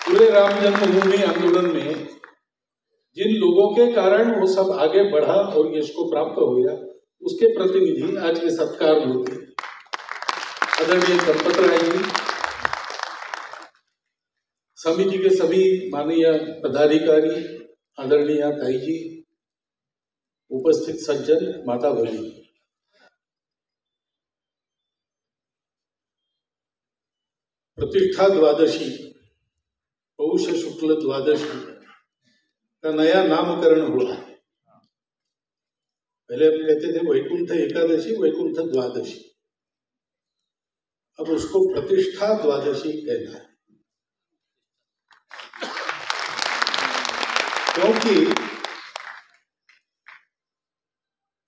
पूरे राम जन्मभूमि आंदोलन में जिन लोगों के कारण वो सब आगे बढ़ा और यश को प्राप्त हो गया, उसके प्रतिनिधि आज के सत्कार होते आदरणीय दंपत राय जी, समिति के सभी माननीय पदाधिकारी, आदरणीय ताई जी, उपस्थित सज्जन, माता भगिनी, प्रतिष्ठा द्वादशी, पौष शुक्ल द्वादशी का नया नामकरण हुआ। पहले हम कहते थे वैकुंठ एकादशी, वैकुंठ द्वादशी, अब उसको प्रतिष्ठा द्वादशी कहना है, क्योंकि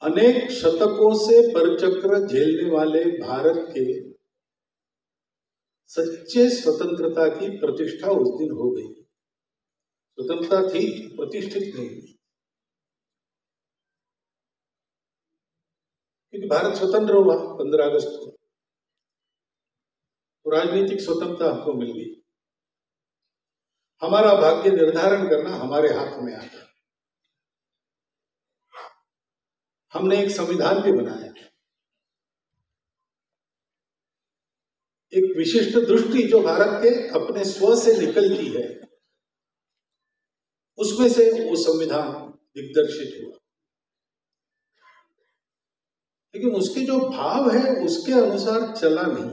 अनेक शतकों से परचक्र झेलने वाले भारत के सच्चे स्वतंत्रता की प्रतिष्ठा उस दिन हो गई। स्वतंत्रता थी, प्रतिष्ठित नहीं, क्योंकि भारत स्वतंत्र हुआ 15 अगस्त को, तो राजनीतिक स्वतंत्रता हमको मिल गई। हमारा भाग्य निर्धारण करना हमारे हाथ में आता। हमने एक संविधान भी बनाया, एक विशिष्ट दृष्टि जो भारत के अपने स्व से निकलती है, उसमें से वो संविधान दिग्दर्शित हुआ। लेकिन उसके जो भाव है उसके अनुसार चला नहीं।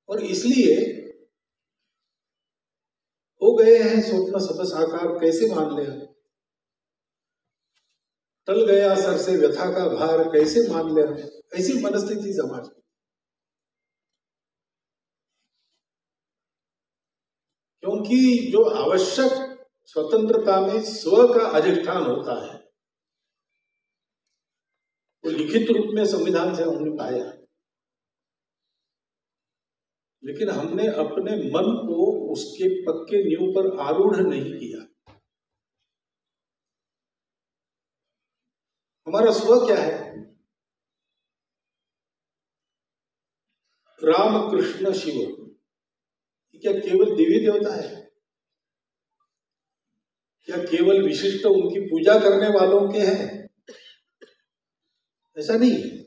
और इसलिए हो गए हैं स्वप्न सब साकार, कैसे मान ले, टल गया सर से व्यथा का भार, कैसे मान ले, ऐसी मनस्थिति समाज की। क्योंकि जो आवश्यक स्वतंत्रता में स्व का अधिष्ठान होता है, वो लिखित रूप में संविधान से हमने पाया, लेकिन हमने अपने मन को उसके पक्के नींव पर आरूढ़ नहीं किया। हमारा स्व क्या है? राम कृष्ण शिव, क्या केवल देवी देवता है? क्या केवल विशिष्ट उनकी पूजा करने वालों के हैं? ऐसा नहीं है।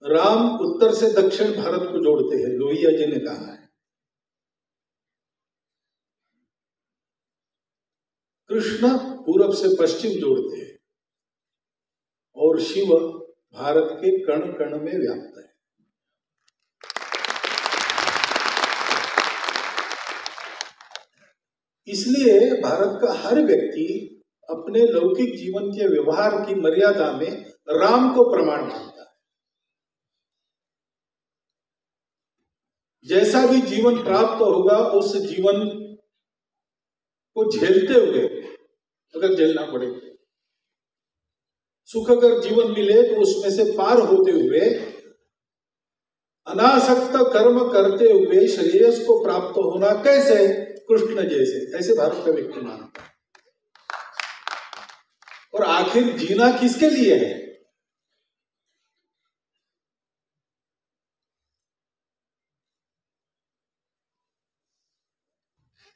राम उत्तर से दक्षिण भारत को जोड़ते हैं, लोहिया जी ने कहा है। कृष्ण पूरब से पश्चिम जोड़ते हैं, और शिव भारत के कण कण में व्याप्त है। इसलिए भारत का हर व्यक्ति अपने लौकिक जीवन के व्यवहार की मर्यादा में राम को प्रमाण मानता है। जैसा भी जीवन प्राप्त होगा, उस जीवन को झेलते हुए, अगर झेलना पड़े, सुख अगर जीवन मिले तो उसमें से पार होते हुए, अनासक्त कर्म करते हुए श्रेयस को प्राप्त होना कैसे? कृष्ण जैसे, ऐसे भारत का व्यक्ति मानता है। और आखिर जीना किसके लिए है?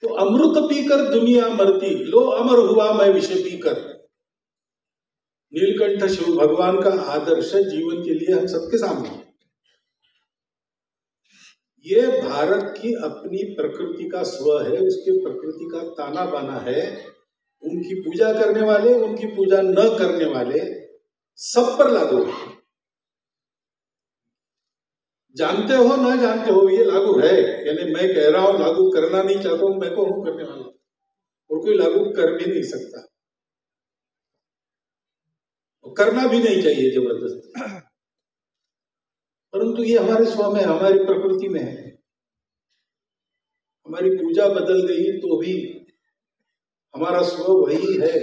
तो अमृत पीकर दुनिया मरती, लो अमर हुआ मैं विष पीकर। नीलकंठ शिव भगवान का आदर्श जीवन के लिए हम सबके सामने। ये भारत की अपनी प्रकृति का स्व है, उसके प्रकृति का ताना बाना है। उनकी पूजा करने वाले, उनकी पूजा न करने वाले, सब पर लागू है। जानते हो ना जानते हो, ये लागू है। यानी मैं कह रहा हूं, लागू करना नहीं चाहता हूं, मैं को हूं करने वाला, और कोई लागू कर भी नहीं सकता, करना भी नहीं चाहिए जबरदस्ती। परंतु ये हमारे स्व में, हमारी प्रकृति में है। हमारी पूजा बदल गई तो भी हमारा स्व वही है।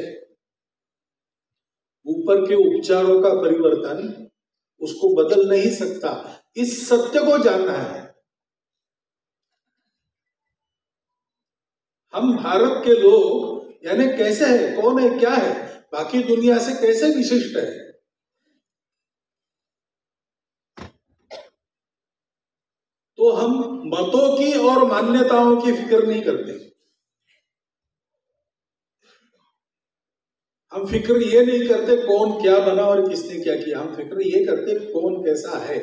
ऊपर के उपचारों का परिवर्तन उसको बदल नहीं सकता। इस सत्य को जानना है। हम भारत के लोग यानी कैसे है, कौन है, क्या है? बाकी दुनिया से कैसे विशिष्ट है। तो हम मतों की और मान्यताओं की फिक्र नहीं करते। हम फिक्र ये नहीं करते कौन क्या बना और किसने क्या किया, हम फिक्र ये करते कौन कैसा है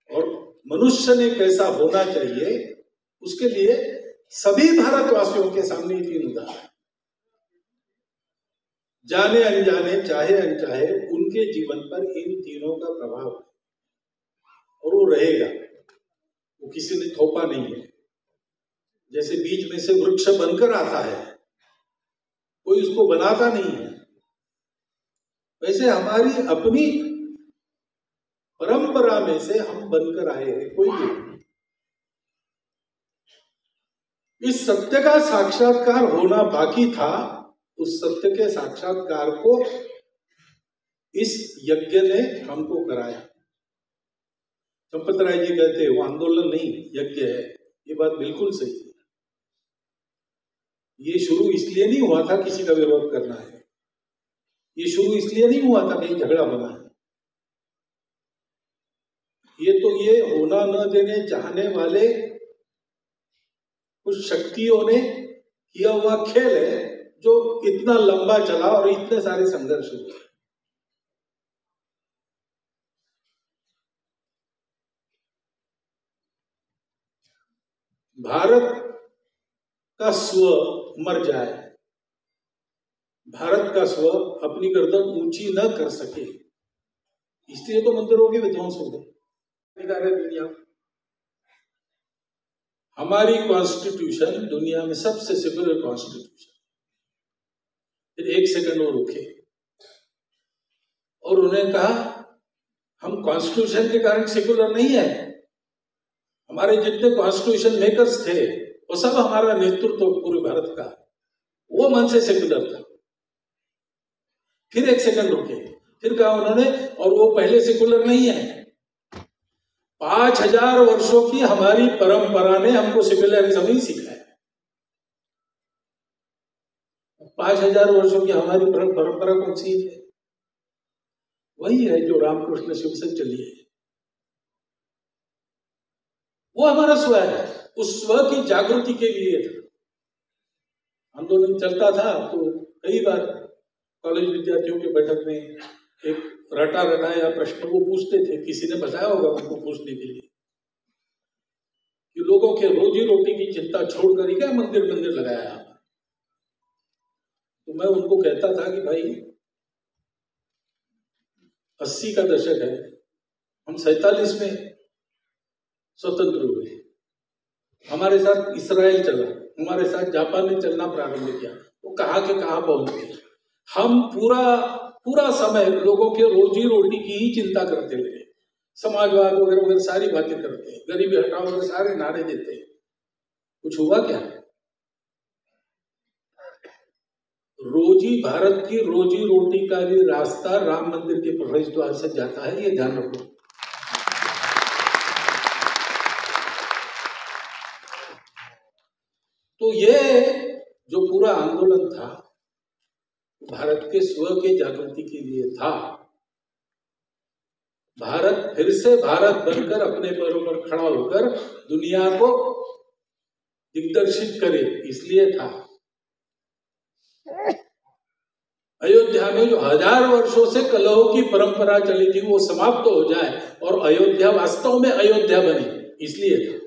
और मनुष्य ने कैसा होना चाहिए। उसके लिए सभी भारतवासियों के सामने ये तीन उदाहरण, जाने अनजाने चाहे अनचाहे, उनके जीवन पर इन तीनों का प्रभाव है और वो रहेगा। वो किसी ने थोपा नहीं है। जैसे बीज में से वृक्ष बनकर आता है, कोई उसको बनाता नहीं है, वैसे हमारी अपनी परंपरा में से हम बनकर आए हैं। कोई भी इस सत्य का साक्षात्कार होना बाकी था, उस सत्य के साक्षात्कार को इस यज्ञ ने हमको कराया। चंपत राय जी कहते वो आंदोलन नहीं यज्ञ है। ये बात बिल्कुल सही है। ये शुरू इसलिए नहीं हुआ था किसी का विरोध करना है, ये शुरू इसलिए नहीं हुआ था कहीं झगड़ा बना है। ये तो ये होना न देने चाहने वाले कुछ शक्तियों ने किया हुआ खेल है, जो इतना लंबा चला और इतने सारे संघर्ष हुए। भारत का स्व मर जाए, भारत का स्व अपनी गर्दन ऊंची न कर सके, इसलिए तो मंदिरों के विध्वंस हो गए। दुनिया हमारी कॉन्स्टिट्यूशन दुनिया में सबसे सेक्युलर कॉन्स्टिट्यूशन। फिर एक सेकंड वो रुके और उन्हें कहा हम कॉन्स्टिट्यूशन के कारण सेक्युलर नहीं है। हमारे जितने कॉन्स्टिट्यूशन मेकर्स थे वो सब हमारा नेतृत्व पूरे भारत का, वो मन से सेक्युलर था। फिर एक सेकंड रुके, फिर कहा उन्होंने और वो पहले सेक्युलर नहीं है। 5000 वर्षों की हमारी परंपरा ने हमको सेक्युलरिज्म ही सिखाया। 5000 वर्षों की हमारी परंपरा कौन सी है? वही है जो रामकृष्ण शिव से चली है। वो हमारा स्व है, उस स्व की जागृति के लिए था आंदोलन चलता था। तो कई बार कॉलेज विद्यार्थियों के बैठक में एक रटा रटाया प्रश्न वो पूछते थे, किसी ने बताया होगा उनको पूछने के लिए कि लोगों के रोजी रोटी की चिंता छोड़कर ही क्या मंदिर लगाया आप। तो मैं उनको कहता था कि भाई 80 का दशक है, हम 47 में स्वतंत्र हुए, हमारे साथ इसराइल चला, हमारे साथ जापान ने चलना प्रारंभ किया, वो कहाँ के कहाँ पहुंच गए। हम पूरा समय लोगों के रोजी रोटी की ही चिंता करते रहे, समाजवाद वगैरह वगैरह सारी बातें करते, गरीबी हटाओ वगैरह सारे नारे देते। कुछ हुआ क्या? भारत की रोजी रोटी का भी रास्ता राम मंदिर के प्रवेश द्वार से जाता है, ये ध्यान रखो। तो ये जो पूरा आंदोलन था भारत के स्व के जागृति के लिए था। भारत फिर से भारत बनकर अपने पैरों पर खड़ा होकर दुनिया को दिग्दर्शित करे, इसलिए था। अयोध्या में जो 1000 वर्षों से कलहों की परंपरा चली थी वो समाप्त हो जाए और अयोध्या वास्तव में अयोध्या बने, इसलिए था।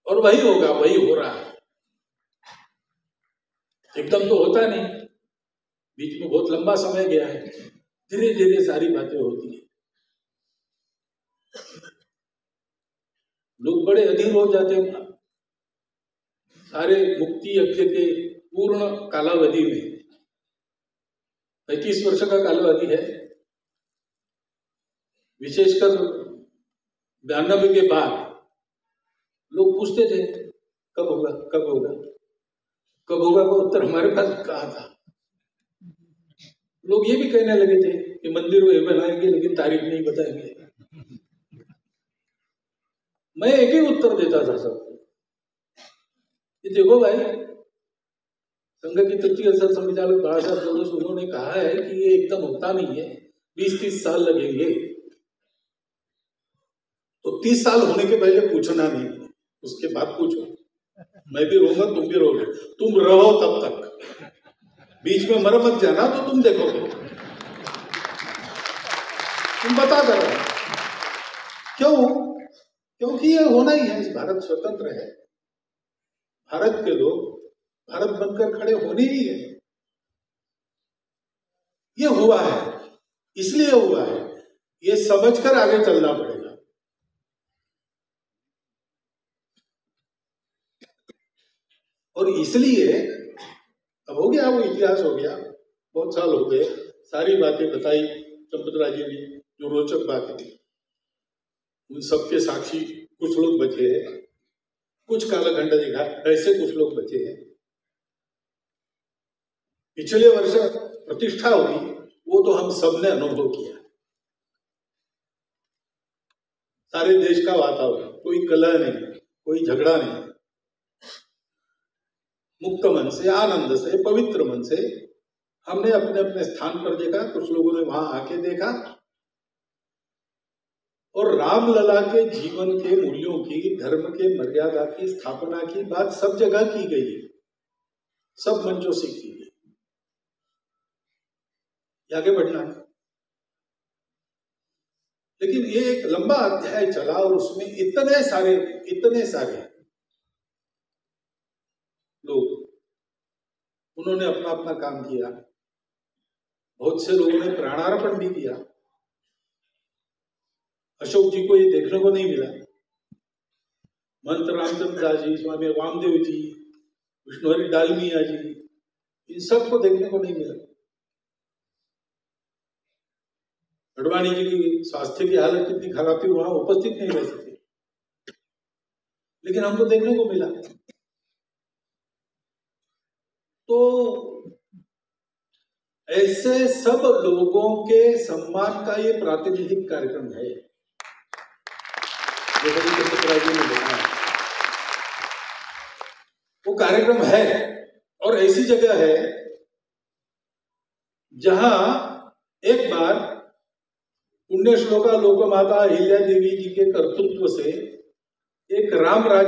और वही होगा, वही हो रहा है। एकदम तो होता नहीं, बीच में बहुत लंबा समय गया है, धीरे धीरे सारी बातें होती है। लोग बड़े अधीर हो जाते हैं सारे मुक्ति यज्ञ के पूर्ण कालावधि में। 35 वर्ष का कालावधि है, विशेषकर 92 के बाद लोग पूछते थे कब होगा कब होगा कब होगा का उत्तर हमारे पास कहा था। लोग ये भी कहने लगे थे कि मंदिर वो बनाएंगे लेकिन तारीख नहीं बताएंगे। मैं एक ही उत्तर देता था सबको, देखो भाई संघ के तृतीय सर संचालक बाला साहब जोरस उन्होंने कहा है कि ये एकदम होता नहीं है, 20-30 साल लगेंगे। तो 30 साल होने के पहले पूछना नहीं, उसके बाद पूछो। मैं भी रहूंगा, तुम भी रहोगे, तुम रहो तब तक, बीच में मर मत जाना तो तुम देखोगे, तुम बता दो। क्यों? क्योंकि ये होना ही है। भारत स्वतंत्र है, भारत के लोग भारत बनकर खड़े होने ही है। ये हुआ है, इसलिए हुआ है, ये समझकर आगे चलना पड़ेगा। और इसलिए अब हो गया, वो इतिहास हो गया, बहुत साल हो गए, सारी बातें बताई चंपतराय जी ने, जो रोचक बातें थी, उन सबके साक्षी कुछ लोग बचे हैं, कुछ कालखंड दिखा, ऐसे कुछ लोग बचे हैं। पिछले वर्ष प्रतिष्ठा हुई, वो तो हम सबने अनुभव किया, सारे देश का वातावरण, कोई कलह नहीं, कोई झगड़ा नहीं, मुक्त मन से, आनंद से, पवित्र मन से हमने अपने अपने स्थान पर देखा। कुछ लोगों ने वहां आके देखा और रामलला के जीवन के मूल्यों की, धर्म के मर्यादा की स्थापना की बात सब जगह की गई है, सब मंचों से की गई। आगे बढ़ना है, लेकिन ये एक लंबा अध्याय चला और उसमें इतने सारे लोग, उन्होंने अपना अपना काम किया। बहुत से लोगों ने प्राणार्पण भी किया। अशोक जी को ये देखने को नहीं मिला। महंत रामचंद्र दास जी, स्वामी वामदेव जी, विष्णुहरि डालमिया जी, इन सबको देखने को नहीं मिला। अडवाणी जी की स्वास्थ्य की हालत कितनी खराब थी, वहां उपस्थित नहीं रह सके, लेकिन हमको देखने को मिला। तो ऐसे सब लोगों के सम्मान का ये प्रातिनिधिक कार्यक्रम है, वो कार्यक्रम है। और ऐसी जगह है जहां एक बार पुण्य श्लोका लोकमाता अहिल्या देवी जी के कर्तृत्व से एक राम राज्य